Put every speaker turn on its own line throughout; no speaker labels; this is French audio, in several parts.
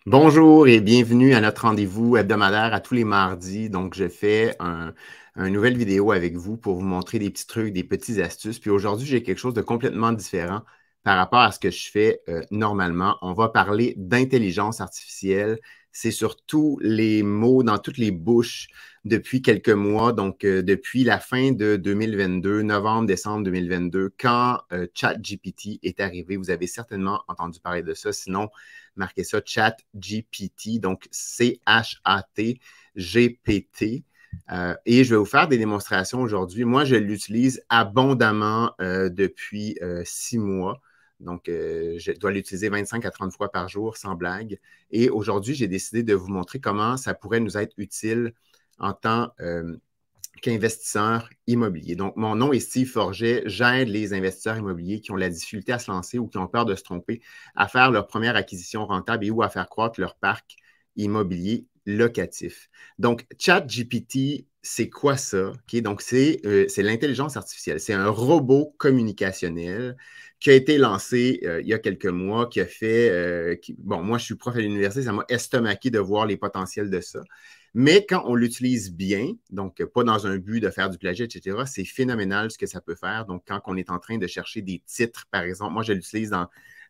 Bonjour et bienvenue à notre rendez-vous hebdomadaire à tous les mardis. Donc, je fais une nouvelle vidéo avec vous pour vous montrer des petits trucs, des petites astuces. Puis aujourd'hui, j'ai quelque chose de complètement différent par rapport à ce que je fais normalement. On va parler d'intelligence artificielle. C'est sur tous les mots, dans toutes les bouches depuis quelques mois, donc depuis la fin de 2022, novembre, décembre 2022, quand ChatGPT est arrivé. Vous avez certainement entendu parler de ça. Sinon, marquez ça ChatGPT, donc ChatGPT. Et je vais vous faire des démonstrations aujourd'hui. Moi, je l'utilise abondamment depuis 6 mois. Donc, je dois l'utiliser 25 à 30 fois par jour, sans blague. Et aujourd'hui, j'ai décidé de vous montrer comment ça pourrait nous être utile en tant qu'investisseur immobilier. Donc, mon nom est Steve Forget. J'aide les investisseurs immobiliers qui ont la difficulté à se lancer ou qui ont peur de se tromper à faire leur première acquisition rentable et ou à faire croître leur parc immobilier locatif. Donc, ChatGPT, c'est quoi ça? Okay? Donc, c'est l'intelligence artificielle. C'est un robot communicationnel qui a été lancé il y a quelques mois, qui a fait, bon, moi, je suis prof à l'université, ça m'a estomaqué de voir les potentiels de ça. Mais quand on l'utilise bien, donc pas dans un but de faire du plagiat, etc., c'est phénoménal ce que ça peut faire. Donc, quand on est en train de chercher des titres, par exemple, moi, je l'utilise dans.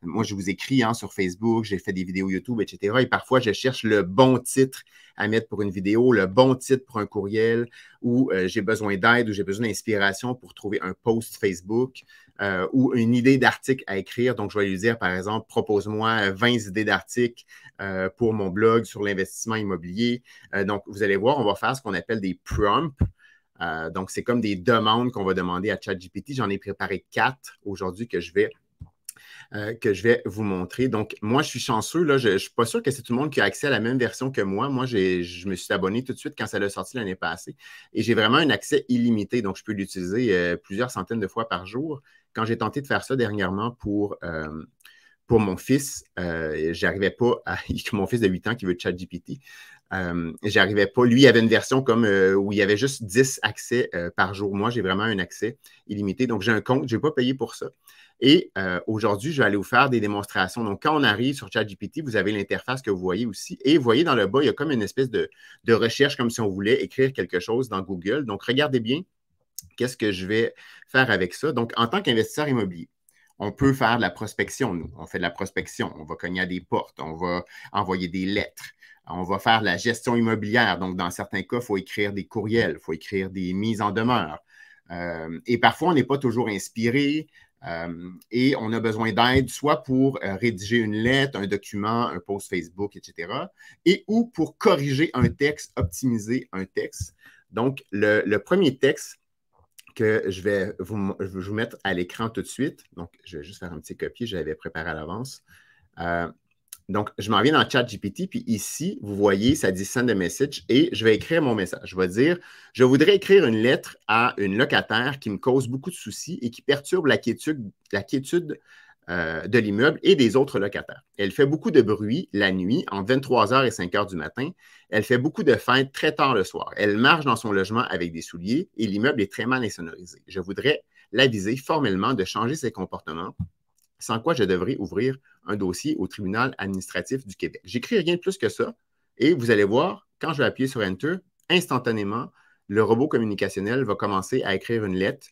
Moi, je vous écris sur Facebook, j'ai fait des vidéos YouTube, etc. Et parfois, je cherche le bon titre à mettre pour une vidéo, le bon titre pour un courriel, ou j'ai besoin d'aide, ou j'ai besoin d'inspiration pour trouver un post Facebook. Ou une idée d'article à écrire. Donc, je vais lui dire, par exemple, propose-moi 20 idées d'articles pour mon blog sur l'investissement immobilier. Donc, vous allez voir, on va faire ce qu'on appelle des prompts. Donc, c'est comme des demandes qu'on va demander à ChatGPT. J'en ai préparé 4 aujourd'hui que je vais vous montrer. Donc, moi, je suis chanceux. Là, je ne suis pas sûr que c'est tout le monde qui a accès à la même version que moi. Moi, je me suis abonné tout de suite quand ça l'a sorti l'année passée. Et j'ai vraiment un accès illimité. Donc, je peux l'utiliser plusieurs centaines de fois par jour. Quand j'ai tenté de faire ça dernièrement pour mon fils, j'arrivais pas à. Mon fils de 8 ans qui veut ChatGPT. J'arrivais pas. Lui, il avait une version comme où il y avait juste 10 accès par jour. Moi, j'ai vraiment un accès illimité. Donc, j'ai un compte, je n'ai pas payé pour ça. Et aujourd'hui, je vais aller vous faire des démonstrations. Donc, quand on arrive sur ChatGPT, vous avez l'interface que vous voyez aussi. Et vous voyez dans le bas, il y a comme une espèce de recherche, comme si on voulait écrire quelque chose dans Google. Donc, regardez bien qu'est-ce que je vais faire avec ça. Donc, en tant qu'investisseur immobilier, on peut faire de la prospection, nous. On fait de la prospection, on va cogner à des portes, on va envoyer des lettres, on va faire de la gestion immobilière. Donc, dans certains cas, il faut écrire des courriels, il faut écrire des mises en demeure. Et parfois, on n'est pas toujours inspiré et on a besoin d'aide, soit pour rédiger une lettre, un document, un post Facebook, etc., et ou pour corriger un texte, optimiser un texte. Donc, le premier texte que je vais vous mettre à l'écran tout de suite. Donc, je vais juste faire un petit copier, je l'avais préparé à l'avance. Donc, je m'en viens dans ChatGPT, puis ici, vous voyez, ça dit Send a message et je vais écrire mon message. Je vais dire, je voudrais écrire une lettre à une locataire qui me cause beaucoup de soucis et qui perturbe la quiétude de l'immeuble et des autres locataires. Elle fait beaucoup de bruit la nuit, entre 23h et 5h du matin. Elle fait beaucoup de fêtes très tard le soir. Elle marche dans son logement avec des souliers et l'immeuble est très mal insonorisé. Je voudrais l'aviser formellement de changer ses comportements, sans quoi je devrais ouvrir un dossier au tribunal administratif du Québec. J'écris rien de plus que ça et vous allez voir, quand je vais appuyer sur Enter, instantanément, le robot communicationnel va commencer à écrire une lettre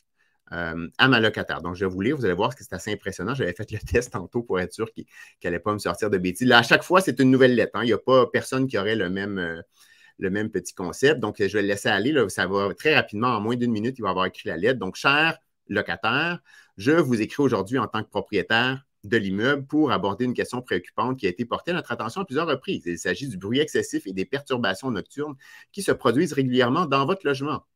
à ma locataire. Donc, je vais vous lire, vous allez voir que c'est assez impressionnant. J'avais fait le test tantôt pour être sûr qu'il n'allait pas me sortir de bêtises. Là, à chaque fois, c'est une nouvelle lettre. Hein. Il n'y a pas personne qui aurait le même petit concept. Donc, je vais le laisser aller. Là. Ça va très rapidement, en moins d'une minute, il va avoir écrit la lettre. Donc, cher locataire, je vous écris aujourd'hui en tant que propriétaire de l'immeuble pour aborder une question préoccupante qui a été portée à notre attention à plusieurs reprises. Il s'agit du bruit excessif et des perturbations nocturnes qui se produisent régulièrement dans votre logement.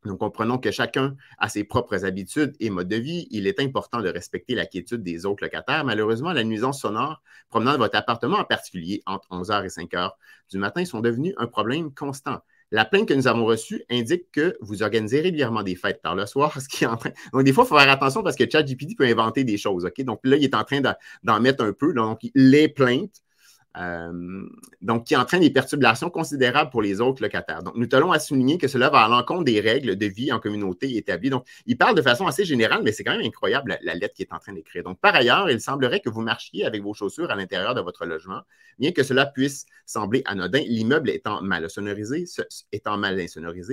Nous comprenons que chacun a ses propres habitudes et modes de vie. Il est important de respecter la quiétude des autres locataires. Malheureusement, la nuisance sonore provenant de votre appartement, en particulier entre 11h et 5h du matin, sont devenus un problème constant. La plainte que nous avons reçue indique que vous organisez régulièrement des fêtes tard le soir, ce qui est en train. Donc, des fois, il faut faire attention parce que ChatGPT peut inventer des choses. OK? Donc, là, il est en train d'en mettre un peu. Donc, les plaintes Donc, qui entraîne des perturbations considérables pour les autres locataires. Donc, nous tenons à souligner que cela va à l'encontre des règles de vie en communauté établies. Donc, il parle de façon assez générale, mais c'est quand même incroyable la lettre qu'il est en train d'écrire. Donc, par ailleurs, il semblerait que vous marchiez avec vos chaussures à l'intérieur de votre logement, bien que cela puisse sembler anodin. L'immeuble étant mal insonorisé,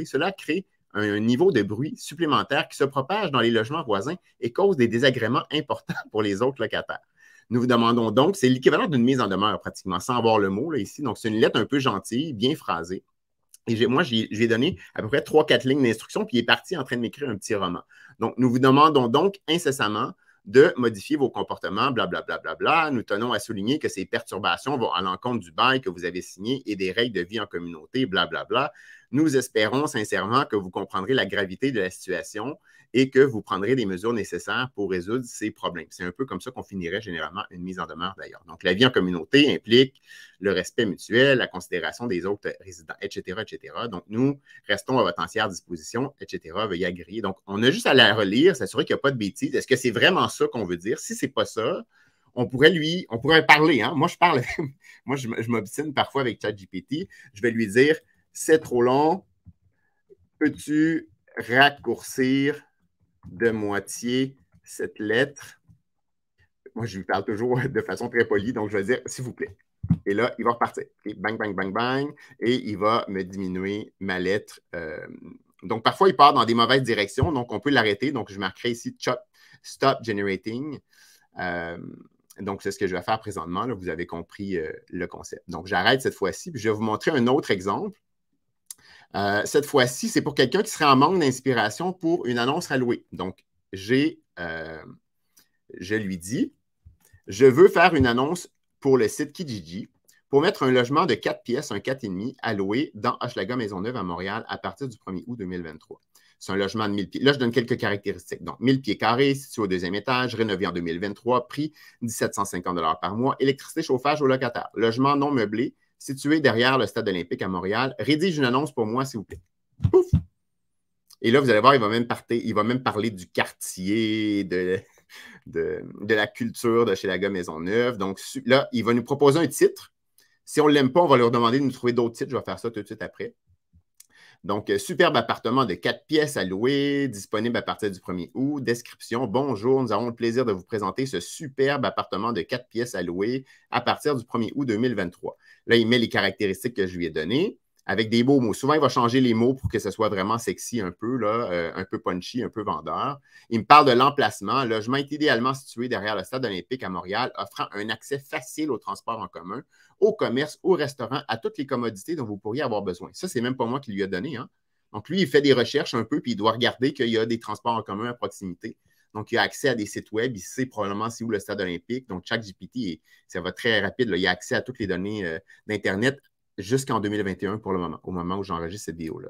cela crée un niveau de bruit supplémentaire qui se propage dans les logements voisins et cause des désagréments importants pour les autres locataires. Nous vous demandons donc, c'est l'équivalent d'une mise en demeure pratiquement, sans avoir le mot là, ici. Donc, c'est une lettre un peu gentille, bien phrasée. Et moi, je lui ai donné à peu près 3-4 lignes d'instruction, puis il est parti en train de m'écrire un petit roman. Donc, nous vous demandons donc incessamment de modifier vos comportements, blablabla. Bla, bla, bla. Nous tenons à souligner que ces perturbations vont à l'encontre du bail que vous avez signé et des règles de vie en communauté, blablabla. Bla, bla. Nous espérons sincèrement que vous comprendrez la gravité de la situation et que vous prendrez des mesures nécessaires pour résoudre ces problèmes. C'est un peu comme ça qu'on finirait généralement une mise en demeure d'ailleurs. Donc, la vie en communauté implique le respect mutuel, la considération des autres résidents, etc., etc. Donc, nous restons à votre entière disposition, etc. Veuillez agréer. Donc, on a juste à la relire, s'assurer qu'il n'y a pas de bêtises. Est-ce que c'est vraiment ça qu'on veut dire? Si ce n'est pas ça, on pourrait parler. Hein? Moi, je parle, moi, je m'obstine parfois avec ChatGPT. Je vais lui dire, c'est trop long, peux-tu raccourcir de moitié cette lettre? Moi, je lui parle toujours de façon très polie, donc je vais dire, s'il vous plaît. Et là, il va repartir. Okay? Bang, bang, bang, bang. Et il va me diminuer ma lettre. Donc, parfois, il part dans des mauvaises directions, donc on peut l'arrêter. Donc, je marquerai ici Stop Generating. Donc, c'est ce que je vais faire présentement. Là, vous avez compris le concept. Donc, j'arrête cette fois-ci, puis je vais vous montrer un autre exemple. Cette fois-ci, c'est pour quelqu'un qui serait en manque d'inspiration pour une annonce à louer. Donc, je lui dis, je veux faire une annonce pour le site Kijiji pour mettre un logement de 4 pièces, un 4,5 à louer dans Hochelaga Maisonneuve à Montréal à partir du 1er août 2023. C'est un logement de 1000 pieds. Là, je donne quelques caractéristiques. Donc, 1000 pieds carrés, situé au 2e étage, rénové en 2023, prix 1 750 $ par mois, électricité, chauffage aux locataires. Logement non meublé, situé derrière le Stade olympique à Montréal. Rédige une annonce pour moi, s'il vous plaît. Pouf! Et là, vous allez voir, il va même parler du quartier, de la culture de Hochelaga Maisonneuve. Donc là, il va nous proposer un titre. Si on ne l'aime pas, on va leur demander de nous trouver d'autres titres. Je vais faire ça tout de suite après. Donc, superbe appartement de 4 pièces à louer, disponible à partir du 1er août. Description, bonjour, nous avons le plaisir de vous présenter ce superbe appartement de 4 pièces à louer à partir du 1er août 2023. Là, il met les caractéristiques que je lui ai données avec des beaux mots. Souvent, il va changer les mots pour que ce soit vraiment sexy un peu, là, un peu punchy, un peu vendeur. Il me parle de l'emplacement. Le logement est idéalement situé derrière le Stade olympique à Montréal, offrant un accès facile au transport en commun, au commerce, au restaurant, à toutes les commodités dont vous pourriez avoir besoin. Ça, c'est même pas moi qui lui ai donné. Hein? Donc, lui, il fait des recherches un peu, puis il doit regarder qu'il y a des transports en commun à proximité. Donc, il a accès à des sites web. Il sait probablement c'est où le Stade olympique. Donc, ChatGPT, ça va très rapide. Là. Il a accès à toutes les données d'Internet jusqu'en 2021 pour le moment, au moment où j'enregistre cette vidéo-là.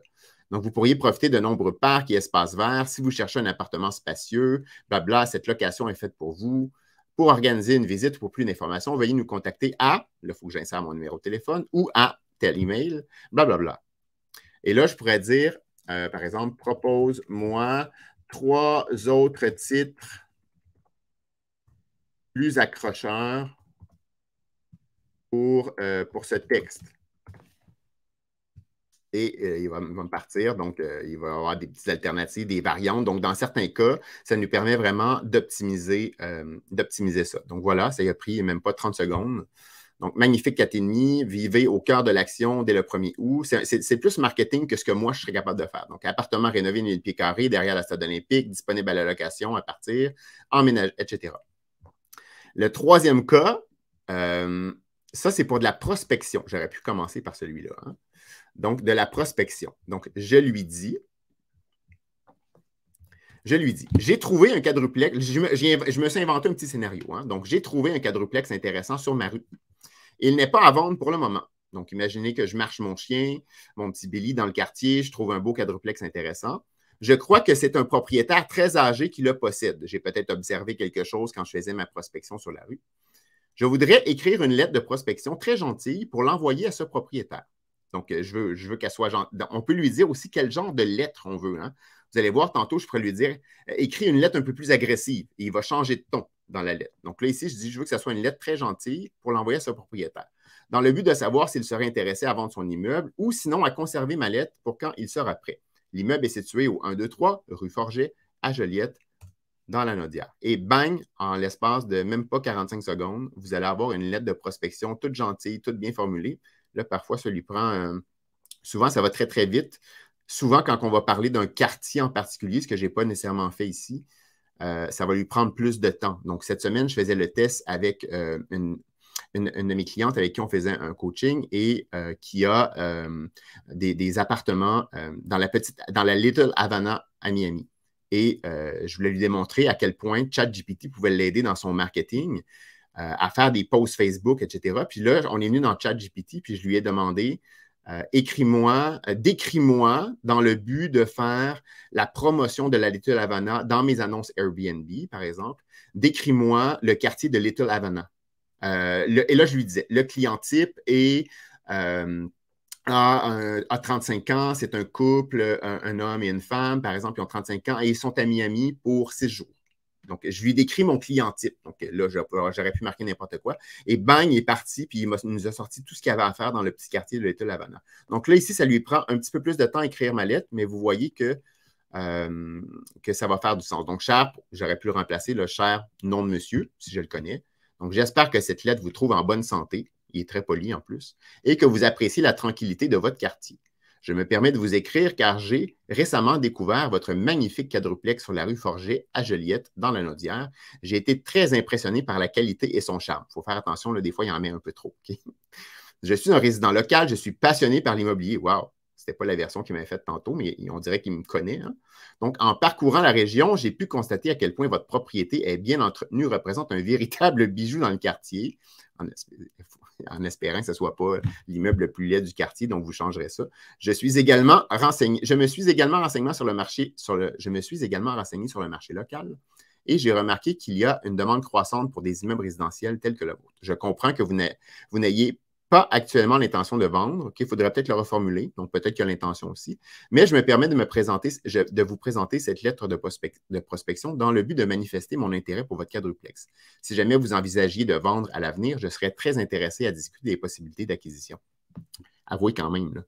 Donc, vous pourriez profiter de nombreux parcs et espaces verts. Si vous cherchez un appartement spacieux, blabla, cette location est faite pour vous. Pour organiser une visite ou pour plus d'informations, veuillez nous contacter à, là, il faut que j'insère mon numéro de téléphone, ou à tel email, blablabla. Et là, je pourrais dire, par exemple, propose-moi 3 autres titres plus accrocheurs pour ce texte. Et il va me partir, donc il va y avoir des petites alternatives, des variantes. Donc, dans certains cas, ça nous permet vraiment d'optimiser ça. Donc, voilà, ça y a pris même pas 30 secondes. Donc, magnifique 4,5, vivez au cœur de l'action dès le 1er août. C'est plus marketing que ce que moi, je serais capable de faire. Donc, appartement rénové 1000 pieds carrés derrière la Stade olympique, disponible à la location à partir, emménage, etc. Le troisième cas, ça, c'est pour de la prospection. J'aurais pu commencer par celui-là. Hein? Donc, de la prospection. Donc, je lui dis, j'ai trouvé un quadruplex, je me suis inventé un petit scénario. Hein? Donc, j'ai trouvé un quadruplex intéressant sur ma rue. Il n'est pas à vendre pour le moment. Donc, imaginez que je marche mon chien, mon petit Billy dans le quartier, je trouve un beau quadruplex intéressant. Je crois que c'est un propriétaire très âgé qui le possède. J'ai peut-être observé quelque chose quand je faisais ma prospection sur la rue. Je voudrais écrire une lettre de prospection très gentille pour l'envoyer à ce propriétaire. Donc, je veux qu'elle soit gentille. On peut lui dire aussi quel genre de lettre on veut. Hein? Vous allez voir, tantôt, je pourrais lui dire écris une lettre un peu plus agressive et il va changer de ton dans la lettre. Donc là, ici, je dis je veux que ça soit une lettre très gentille pour l'envoyer à ce propriétaire. dans le but de savoir s'il serait intéressé à vendre son immeuble ou sinon à conserver ma lettre pour quand il sera prêt. L'immeuble est situé au 123 rue Forget à Joliette, dans la Naudière. Et bang, en l'espace de même pas 45 secondes, vous allez avoir une lettre de prospection toute gentille, toute bien formulée. Là, parfois, ça lui prend... souvent, ça va très, très vite. Souvent, quand on va parler d'un quartier en particulier, ce que je n'ai pas nécessairement fait ici, ça va lui prendre plus de temps. Donc, cette semaine, je faisais le test avec une de mes clientes avec qui on faisait un coaching et qui a des appartements dans la Little Havana à Miami. Et je voulais lui démontrer à quel point ChatGPT pouvait l'aider dans son marketing, à faire des posts Facebook, etc. Puis là, on est venu dans ChatGPT, puis je lui ai demandé décris-moi dans le but de faire la promotion de la Little Havana dans mes annonces Airbnb, par exemple. Décris-moi le quartier de Little Havana. Et là, je lui disais, le client type a 35 ans, c'est un couple, un homme et une femme, par exemple, ils ont 35 ans et ils sont à Miami pour 6 jours. Donc, je lui décris mon client type. Donc, là, j'aurais pu marquer n'importe quoi. Et bang, il est parti, puis il nous a sorti tout ce qu'il y avait à faire dans le petit quartier de Little Havana. Donc là, ici, ça lui prend un petit peu plus de temps à écrire ma lettre, mais vous voyez que ça va faire du sens. Donc, cher, j'aurais pu le remplacer, le cher nom de monsieur, si je le connais. Donc, j'espère que cette lettre vous trouve en bonne santé. Il est très poli en plus. Et que vous appréciez la tranquillité de votre quartier. Je me permets de vous écrire car j'ai récemment découvert votre magnifique quadruplex sur la rue Forget à Joliette, dans la Naudière. J'ai été très impressionné par la qualité et son charme. Il faut faire attention, là, des fois, il en met un peu trop. Okay? Je suis un résident local, je suis passionné par l'immobilier. Wow! Ce n'était pas la version qu'il m'avait faite tantôt, mais on dirait qu'il me connaît. Hein? Donc, en parcourant la région, j'ai pu constater à quel point votre propriété est bien entretenue, représente un véritable bijou dans le quartier, en espérant que ce ne soit pas l'immeuble le plus laid du quartier, donc vous changerez ça. Je me suis également renseigné sur le marché local et j'ai remarqué qu'il y a une demande croissante pour des immeubles résidentiels tels que le vôtre. Je comprends que vous n'ayez pas actuellement l'intention de vendre. Okay? Il faudrait peut-être le reformuler, donc peut-être qu'il y a l'intention aussi. Mais je me permets de vous présenter cette lettre de prospection dans le but de manifester mon intérêt pour votre quadruplex. Si jamais vous envisagiez de vendre à l'avenir, je serais très intéressé à discuter des possibilités d'acquisition. Avouez quand même,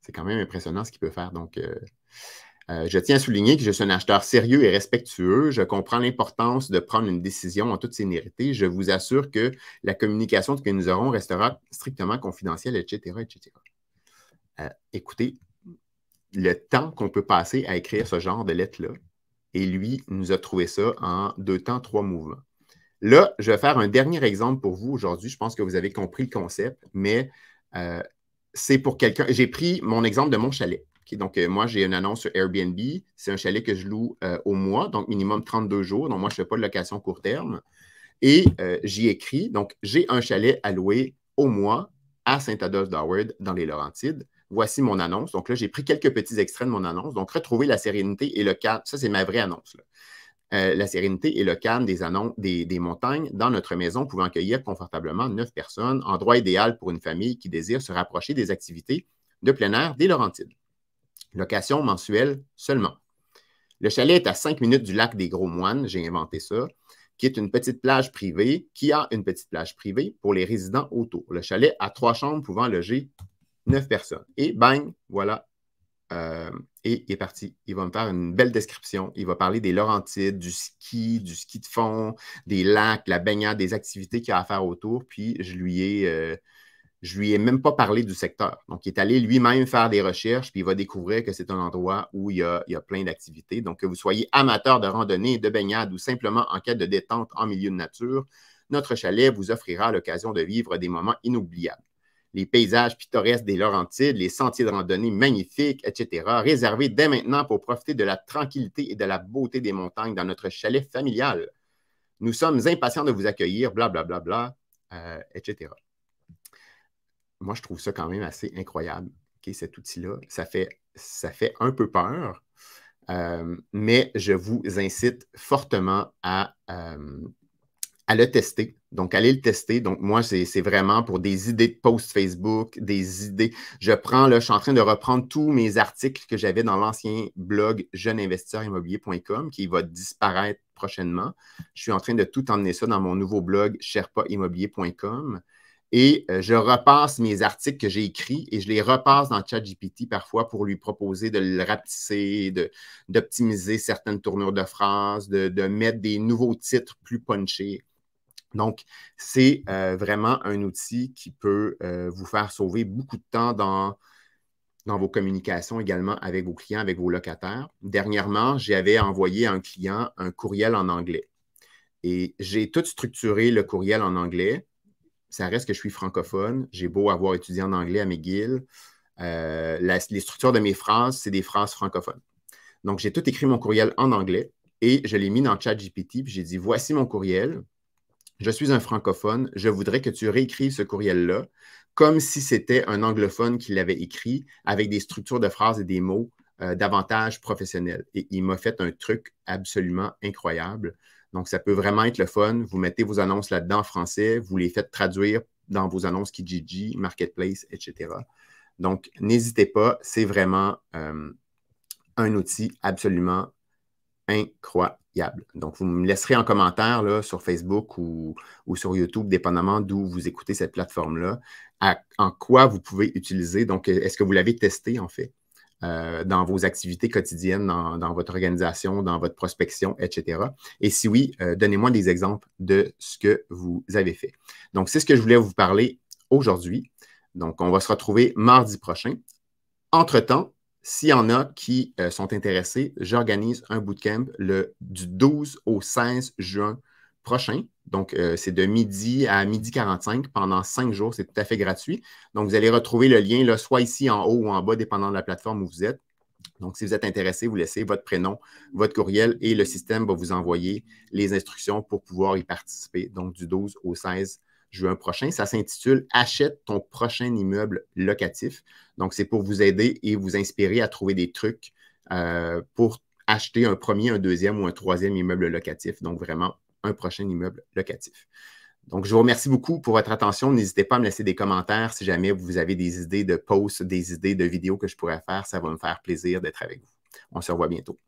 c'est quand même impressionnant ce qu'il peut faire. Donc, je tiens à souligner que je suis un acheteur sérieux et respectueux. Je comprends l'importance de prendre une décision en toute sérénité. Je vous assure que la communication que nous aurons restera strictement confidentielle, etc., etc. Écoutez, le temps qu'on peut passer à écrire ce genre de lettres-là, et lui nous a trouvé ça en 2 temps, 3 mouvements. Là, je vais faire un dernier exemple pour vous aujourd'hui. Je pense que vous avez compris le concept, mais c'est pour quelqu'un. J'ai pris mon exemple de mon chalet. Okay, donc, moi, j'ai une annonce sur Airbnb. C'est un chalet que je loue au mois, donc minimum 32 jours. Donc, moi, je ne fais pas de location court terme. Et j'y écris. Donc, j'ai un chalet à louer au mois à Saint-Adolphe-d'Howard, dans les Laurentides. Voici mon annonce. Donc là, j'ai pris quelques petits extraits de mon annonce. Donc, retrouver la sérénité et le calme. Ça, c'est ma vraie annonce. La sérénité et le calme des montagnes dans notre maison pouvant accueillir confortablement 9 personnes. Endroit idéal pour une famille qui désire se rapprocher des activités de plein air des Laurentides. Location mensuelle seulement. Le chalet est à 5 minutes du lac des Gros Moines, j'ai inventé ça, qui a une petite plage privée pour les résidents autour. Le chalet a 3 chambres pouvant loger 9 personnes. Et bang, voilà. Et il est parti. Il va me faire une belle description. Il va parler des Laurentides, du ski de fond, des lacs, la baignade, des activités qu'il y a à faire autour. Puis je lui ai même pas parlé du secteur. Donc, il est allé lui-même faire des recherches, puis il va découvrir que c'est un endroit où il y a plein d'activités. Donc, que vous soyez amateur de randonnée, de baignade ou simplement en quête de détente en milieu de nature, notre chalet vous offrira l'occasion de vivre des moments inoubliables. Les paysages pittoresques des Laurentides, les sentiers de randonnée magnifiques, etc., réservés dès maintenant pour profiter de la tranquillité et de la beauté des montagnes dans notre chalet familial. Nous sommes impatients de vous accueillir, blablabla, bla, bla, bla, etc. Moi, je trouve ça quand même assez incroyable, okay, cet outil-là. Ça fait un peu peur, mais je vous incite fortement à le tester. Donc, allez le tester. Donc, moi, c'est vraiment pour des idées de posts Facebook, des idées. Je suis en train de reprendre tous mes articles que j'avais dans l'ancien blog jeuneInvestisseurImmobilier.com qui va disparaître prochainement. Je suis en train de tout emmener ça dans mon nouveau blog sherpaimmobilier.com. Et je repasse mes articles que j'ai écrits et je les repasse dans ChatGPT parfois pour lui proposer de le rapetisser, d'optimiser certaines tournures de phrases, de mettre des nouveaux titres plus punchés. Donc, c'est vraiment un outil qui peut vous faire sauver beaucoup de temps dans vos communications également avec vos clients, avec vos locataires. Dernièrement, j'avais envoyé à un client un courriel en anglais. Et j'ai tout structuré le courriel en anglais. Ça reste que je suis francophone. J'ai beau avoir étudié en anglais à McGill. Les structures de mes phrases, c'est des phrases francophones. Donc, j'ai tout écrit mon courriel en anglais et je l'ai mis dans ChatGPT. Puis j'ai dit, voici mon courriel. Je suis un francophone. Je voudrais que tu réécrives ce courriel-là comme si c'était un anglophone qui l'avait écrit avec des structures de phrases et des mots davantage professionnels. Et il m'a fait un truc absolument incroyable. Donc, ça peut vraiment être le fun. Vous mettez vos annonces là-dedans en français, vous les faites traduire dans vos annonces Kijiji, Marketplace, etc. Donc, n'hésitez pas, c'est vraiment un outil absolument incroyable. Donc, vous me laisserez en commentaire là, sur Facebook ou sur YouTube, dépendamment d'où vous écoutez cette plateforme-là, en quoi vous pouvez utiliser. Donc, est-ce que vous l'avez testé en fait? Dans vos activités quotidiennes, dans votre organisation, dans votre prospection, etc. Et si oui, donnez-moi des exemples de ce que vous avez fait. Donc, c'est ce que je voulais vous parler aujourd'hui. Donc, on va se retrouver mardi prochain. Entre-temps, s'il y en a qui sont intéressés, j'organise un bootcamp du 12 au 16 juin prochain. Donc, c'est de midi à 12h45 pendant 5 jours. C'est tout à fait gratuit. Donc, vous allez retrouver le lien là, soit ici en haut ou en bas, dépendant de la plateforme où vous êtes. Donc, si vous êtes intéressé, vous laissez votre prénom, votre courriel et le système va vous envoyer les instructions pour pouvoir y participer. Donc, du 12 au 16 juin prochain. Ça s'intitule « Achète ton prochain immeuble locatif ». Donc, c'est pour vous aider et vous inspirer à trouver des trucs pour acheter un premier, un deuxième ou un troisième immeuble locatif. Donc, vraiment, un prochain immeuble locatif. Donc, je vous remercie beaucoup pour votre attention. N'hésitez pas à me laisser des commentaires si jamais vous avez des idées de posts, des idées de vidéos que je pourrais faire. Ça va me faire plaisir d'être avec vous. On se revoit bientôt.